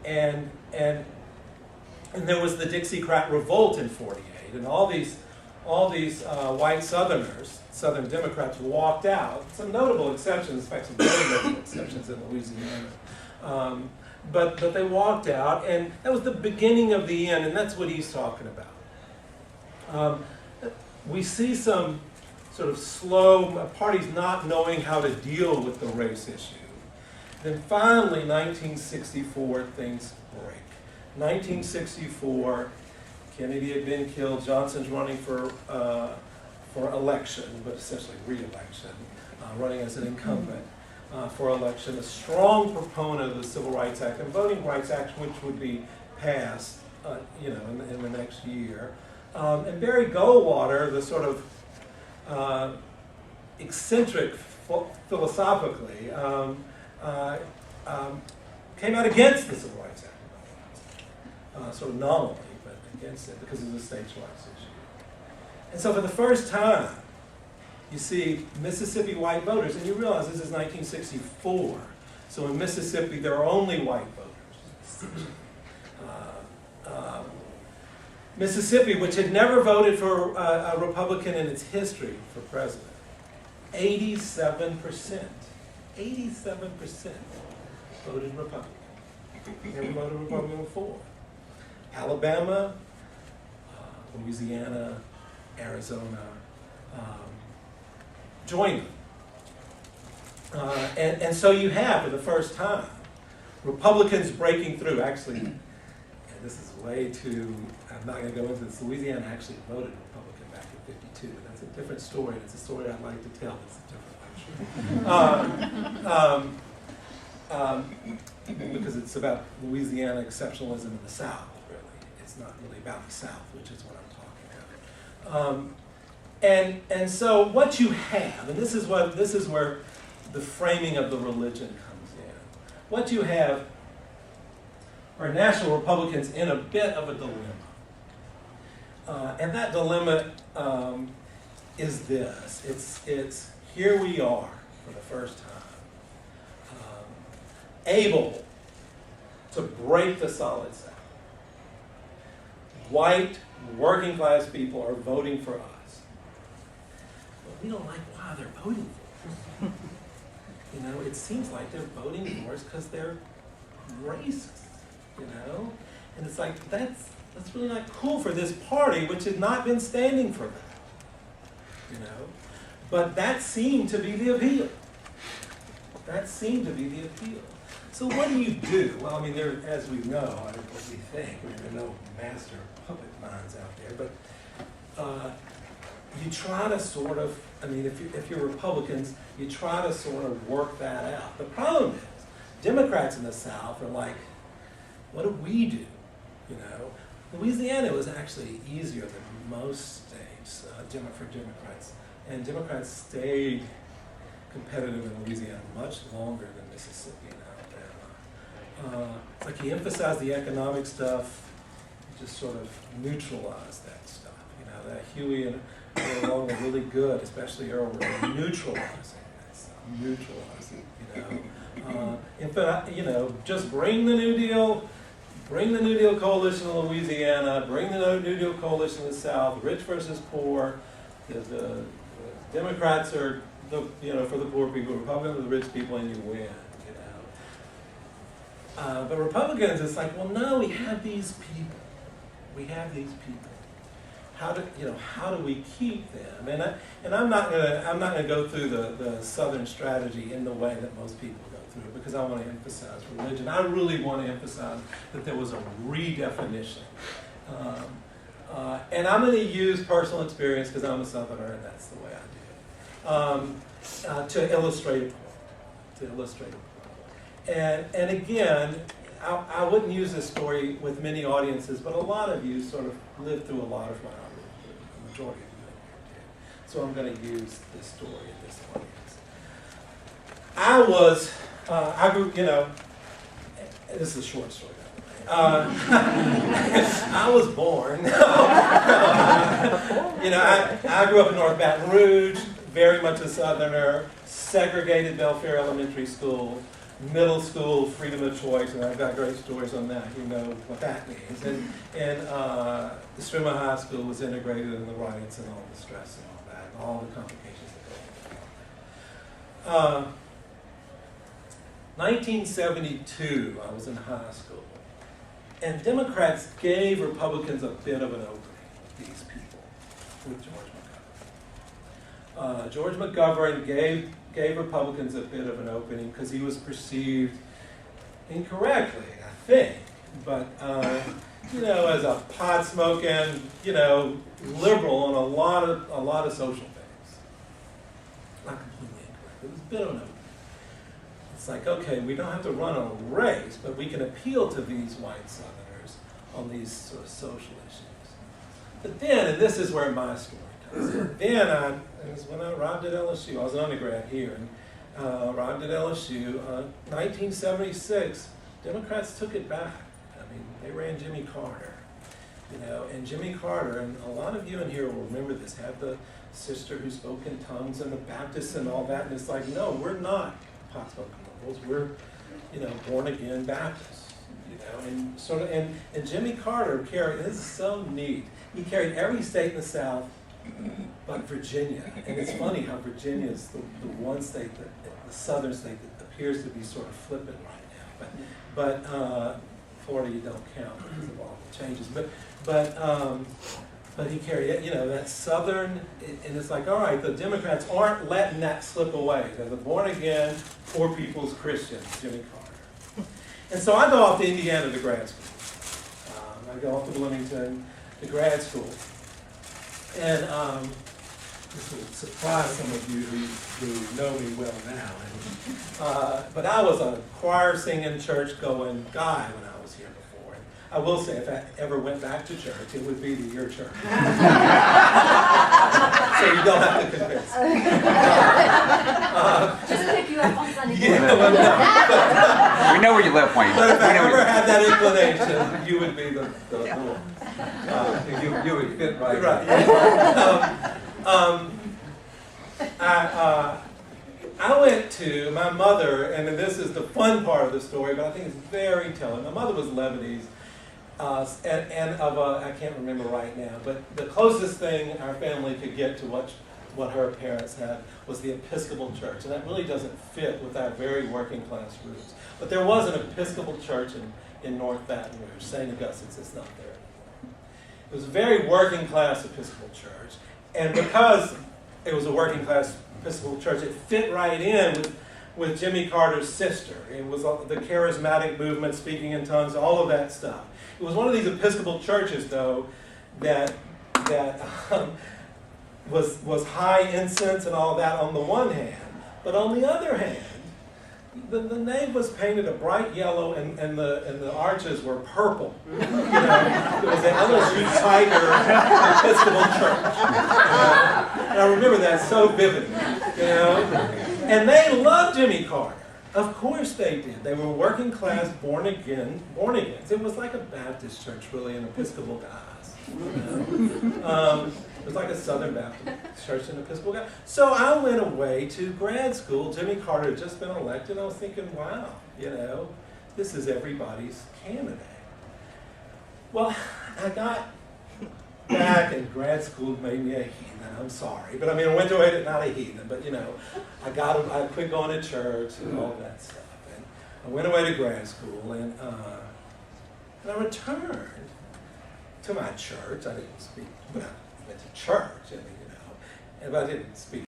and there was the Dixiecrat Revolt in '48, and all these white Southerners, Southern Democrats, walked out. Some notable exceptions, in fact, some very notable exceptions in Louisiana. But they walked out, and that was the beginning of the end, and that's what he's talking about. We see some sort of slow parties not knowing how to deal with the race issue. Then finally, 1964, things break. 1964, Kennedy had been killed. Johnson's running for election, but essentially re-election, running as an incumbent for election. A strong proponent of the Civil Rights Act and Voting Rights Act, which would be passed, in the next year. And Barry Goldwater, the sort of eccentric philosophically, came out against the Civil Rights Act, sort of nominally, but against it because of the states' rights issue. And so for the first time, you see Mississippi white voters, and you realize this is 1964. So in Mississippi, there are only white voters. Mississippi, which had never voted for a Republican in its history for president, 87% voted Republican. Never voted Republican before. Alabama, Louisiana, Arizona joined them. And so you have, for the first time, Republicans breaking through. Actually, and this is way too, I'm not going to go into this. Louisiana actually voted Republican back in '52. That's a different story. It's a story I'd like to tell. It's a different lecture. Because it's about Louisiana exceptionalism in the South, really. It's not really about the South, which is what I'm talking about. And so what you have, and this is where the framing of the religion comes in. What you have are national Republicans in a bit of a dilemma. And that dilemma is this. It's here we are for the first time, able to break the solid South. White, working class people are voting for us. But we don't like why they're voting for us. It seems like they're voting for us because they're racist, And it's like, that's really not cool for this party, which had not been standing for that, But that seemed to be the appeal. So what do you do? Well, there, as we know, what we think, there are no master puppet minds out there, but you try to sort of, if you're Republicans, you try to sort of work that out. The problem is, Democrats in the South are like, what do we do? Louisiana was actually easier than most states for Democrats, and Democrats stayed competitive in Louisiana much longer than Mississippi and Alabama. It's like you emphasize the economic stuff, you just sort of neutralize that stuff. That Huey and Earl were really good, especially Earl, were neutralizing that stuff, in fact, just bring the New Deal. Bring the New Deal coalition in Louisiana, bring the New Deal coalition in the South, rich versus poor. The Democrats are for the poor people, Republicans are the rich people, and you win, But Republicans, it's like, well, no, we have these people. How do we keep them? And I'm not gonna go through the Southern strategy in the way that most people go through it, because I want to emphasize religion. I really want to emphasize that there was a redefinition. And I'm going to use personal experience because I'm a Southerner and that's the way I do it, to illustrate a point. And again, I wouldn't use this story with many audiences, but a lot of you sort of lived through a lot of what I lived through. The majority of you did. So I'm going to use this story in this audience. I grew, this is a short story. I was born. I grew up in North Baton Rouge, very much a Southerner, segregated Belfair Elementary School, middle school freedom of choice, and I've got great stories on that. You know what that means. And the Struma High School was integrated in the riots and all the stress and all that, and all the complications that go on. 1972, I was in high school, and Democrats gave Republicans a bit of an opening, these people, with George McGovern. George McGovern gave Republicans a bit of an opening because he was perceived incorrectly, I think, but you know, as a pot-smoking, you know, liberal on a lot of social things. Not completely incorrect. It was a bit of an opening. It's like, okay, we don't have to run on race, but we can appeal to these white Southerners on these sort of social issues. But then, and this is where my story comes in, then it was when I arrived at LSU. I was an undergrad here, and arrived at LSU. 1976, Democrats took it back. I mean, they ran Jimmy Carter, you know, and Jimmy Carter, and a lot of you in here will remember this, had the sister who spoke in tongues and the Baptists and all that, and it's like, no, we're not pot-smoking liberals, we're, you know, born-again Baptists, you know, and sort of, and Jimmy Carter carried, this is so neat, he carried every state in the South but Virginia, and it's funny how Virginia is the one state, the southern state that appears to be sort of flippant right now, but Florida you don't count because of all the changes, but he carried, you know, that southern, and it's like, all right, the Democrats aren't letting that slip away. They're the born-again, poor people's Christians, Jimmy Carter. And so I go off to Indiana to grad school. I go off to Bloomington to grad school. And this will surprise some of you who know me well now. But I was a choir singing, church going guy when I was here before. And I will say, if I ever went back to church, it would be to your church. So you don't have to convince me. Just pick you up on Sunday morning. Yeah, we know where you live, Wayne. but if I ever had that inclination, you would be the one. You would fit right. Right. I went to my mother, and this is the fun part of the story, but I think it's very telling. My mother was Lebanese, and of I can't remember right now, but the closest thing our family could get to what her parents had was the Episcopal Church, and that really doesn't fit with our very working class roots. But there was an Episcopal Church in North Baton Rouge. St. Augustine's is not there. It was a very working class Episcopal church, and because it was a working class Episcopal church, it fit right in with Jimmy Carter's sister. It was the charismatic movement, speaking in tongues, all of that stuff. It was one of these Episcopal churches, though, that was high incense and all that on the one hand, but on the other hand, the nave was painted a bright yellow, and the arches were purple. You know, it was the LSU Tiger Episcopal Church. And I remember that so vividly. You know, and they loved Jimmy Carter. Of course they did. They were working class, born again. It was like a Baptist church, really, and Episcopal guys. You know? It was like a Southern Baptist church and Episcopal guy. So I went away to grad school. Jimmy Carter had just been elected. I was thinking, wow, you know, this is everybody's candidate. Well, I got back, and grad school made me a heathen. I'm sorry, but I mean, I went away not a heathen, but you know, I quit going to church and all that stuff. And I went away to grad school, and I returned to my church. I didn't speak, but I went to church, and you know, and I didn't speak